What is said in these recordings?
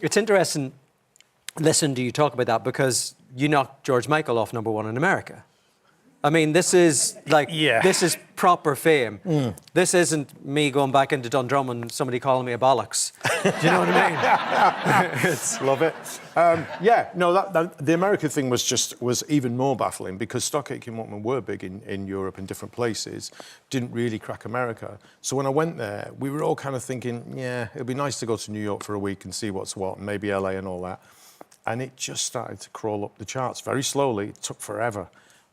It's interesting listening to you talk about that because you knocked George Michael off #1 in America. I mean, this is like, this is proper fame. This isn't me going back into Dundrum and somebody calling me a bollocks. Do you know what I mean? Love it. The America thing was even more baffling because Stock Aitken Waterman were big in Europe and different places, didn't really crack America. So when I went there, we were all kind of thinking, yeah, it'd be nice to go to New York for a week and see what's what, and maybe LA and all that. And it just started to crawl up the charts very slowly. It took forever,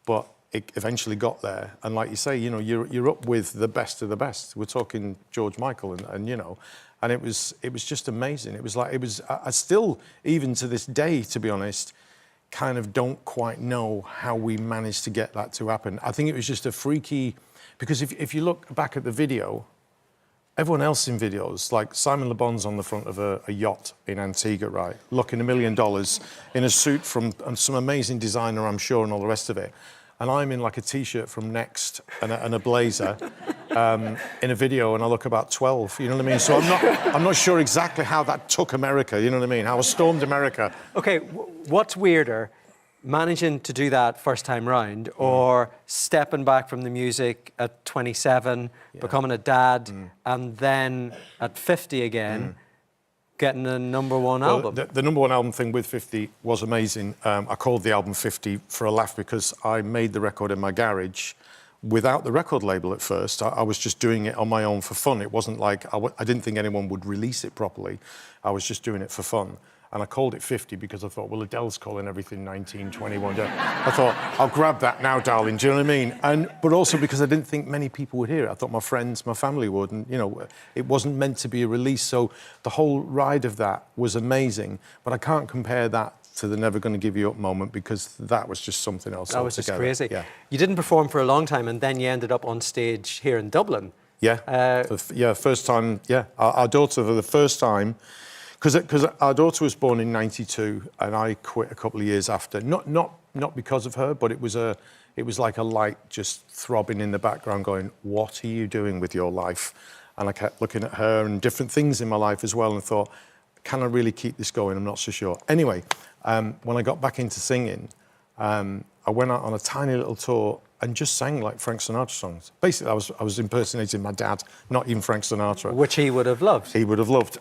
but it eventually got there. And like you say, you know, you're up with the best of the best. We're talking George Michael and you know, and it was just amazing. I still, even to this day, to be honest, kind of don't quite know how we managed to get that to happen. I think it was just a freaky, because if you look back at the video, everyone else in videos, like Simon Le Bon's on the front of a yacht in Antigua, right, looking $1 million in a suit from some amazing designer, I'm sure, and all the rest of it. And I'm in like a T-shirt from Next and a blazer in a video, and I look about 12. You know what I mean? So I'm not sure exactly how that took America. You know what I mean? How I stormed America. Okay, what's weirder, managing to do that first time round, or stepping back from the music at 27, becoming a dad, and then at 50 again? Getting a #1 album. The #1 album thing with 50 was amazing. I called the album 50 for a laugh because I made the record in my garage without the record label at first. I was just doing it on my own for fun. It wasn't like, I didn't think anyone would release it properly. I was just doing it for fun. And I called it 50 because I thought, well, Adele's calling everything 19, 21. I thought, I'll grab that now, darling. Do you know what I mean? But also because I didn't think many people would hear it. I thought my friends, my family would. And, you know, it wasn't meant to be a release. So the whole ride of that was amazing. But I can't compare that to the Never Gonna Give You Up moment because that was just something else altogether. That was just crazy. Yeah. You didn't perform for a long time and then you ended up on stage here in Dublin. Yeah. First time, Our daughter, for the first time, because our daughter was born in '92 and I quit a couple of years after. Not because of her, but it was like a light just throbbing in the background going, what are you doing with your life? And I kept looking at her and different things in my life as well and thought, can I really keep this going? I'm not so sure. Anyway, when I got back into singing, I went out on a tiny little tour and just sang like Frank Sinatra songs. Basically, I was impersonating my dad, not even Frank Sinatra. Which he would have loved. He would have loved.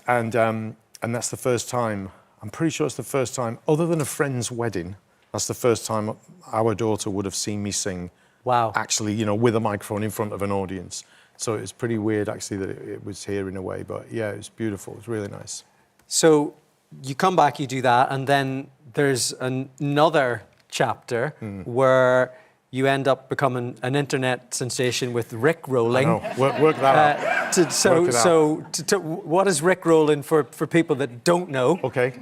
And that's the first time, I'm pretty sure it's the first time, other than a friend's wedding, that's the first time our daughter would have seen me sing. Wow. Actually, you know, with a microphone in front of an audience. So it was pretty weird, actually, that it was here in a way. But yeah, it was beautiful. It was really nice. So you come back, you do that, and then there's another chapter where you end up becoming an internet sensation with Rickrolling. I know. Work that out. What is Rickrolling for people that don't know? Okay.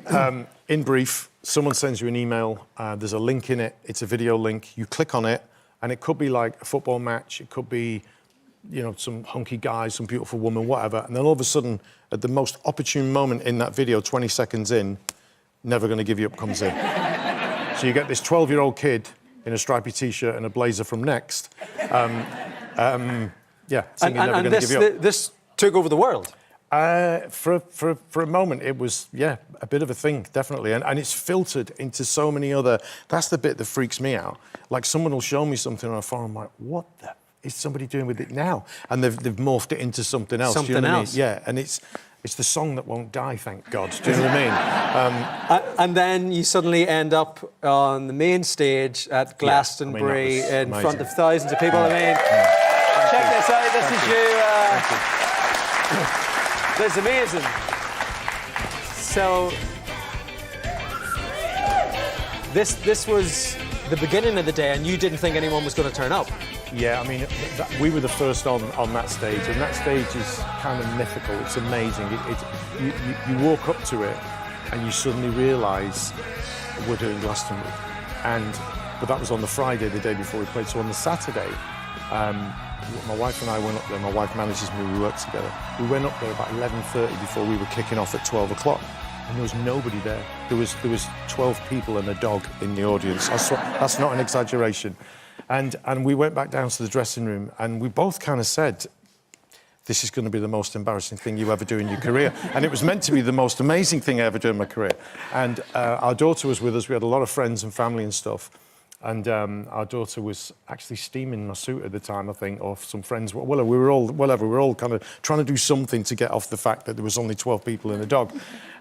In brief, someone sends you an email. There's a link in it. It's a video link. You click on it, and it could be like a football match. It could be, you know, some hunky guy, some beautiful woman, whatever. And then all of a sudden, at the most opportune moment in that video, 20 seconds in, Never Gonna Give You Up comes in. So you get this 12-year-old kid in a stripy T-shirt and a blazer from Next. Singing Never Gonna Give You Up. This took over the world. For a moment, it was, a bit of a thing, definitely. And it's filtered into so many other... That's the bit that freaks me out. Like, someone will show me something on a phone, I'm like, what the... is somebody doing with it now? And they've morphed it into something else. Something do you know else. What I mean? Yeah, and it's the song that won't die, thank God. Do you know what I mean? And then you suddenly end up on the main stage at Glastonbury in front of thousands of people. Check this out. This is you. This is amazing. So this was the beginning of the day, and you didn't think anyone was going to turn up. Yeah, I mean, we were the first on that stage, and that stage is kind of mythical. It's amazing. You walk up to it, and you suddenly realise we're doing Glastonbury. But that was on the Friday, the day before we played. So on the Saturday, my wife and I went up there. My wife manages me, we work together. We went up there about 11:30 before we were kicking off at 12 o'clock. And there was nobody there. There was 12 people and a dog in the audience. That's not an exaggeration. And we went back down to the dressing room, and we both kind of said, this is going to be the most embarrassing thing you ever do in your career. And it was meant to be the most amazing thing I ever do in my career. And our daughter was with us. We had a lot of friends and family and stuff. And our daughter was actually steaming my suit at the time, I think, or some friends. Well, we were all kind of trying to do something to get off the fact that there was only 12 people in a dog.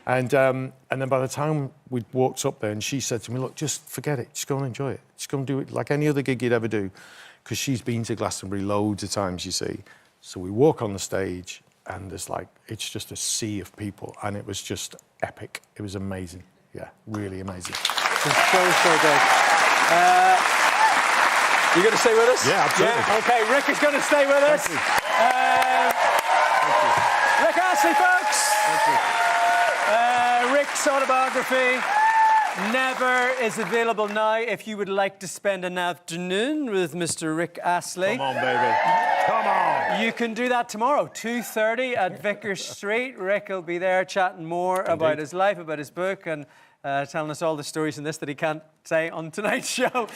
And then by the time we'd walked up there, and she said to me, look, just forget it. Just go and enjoy it. Just go and do it like any other gig you'd ever do. Because she's been to Glastonbury loads of times, you see. So we walk on the stage, and there's like, it's just a sea of people. And it was just epic. It was amazing. Yeah, really amazing. It's so good. You going to stay with us? Yeah, absolutely. Yeah, OK, Rick is going to stay with us. Thank you. Rick Astley, folks. Thank you. Rick's autobiography, Never, is available now if you would like to spend an afternoon with Mr. Rick Astley. Come on, baby. Come on. You can do that tomorrow, 2:30 at Vickers Street. Rick will be there chatting more about his life, about his book, and telling us all the stories in this that he can't say on tonight's show.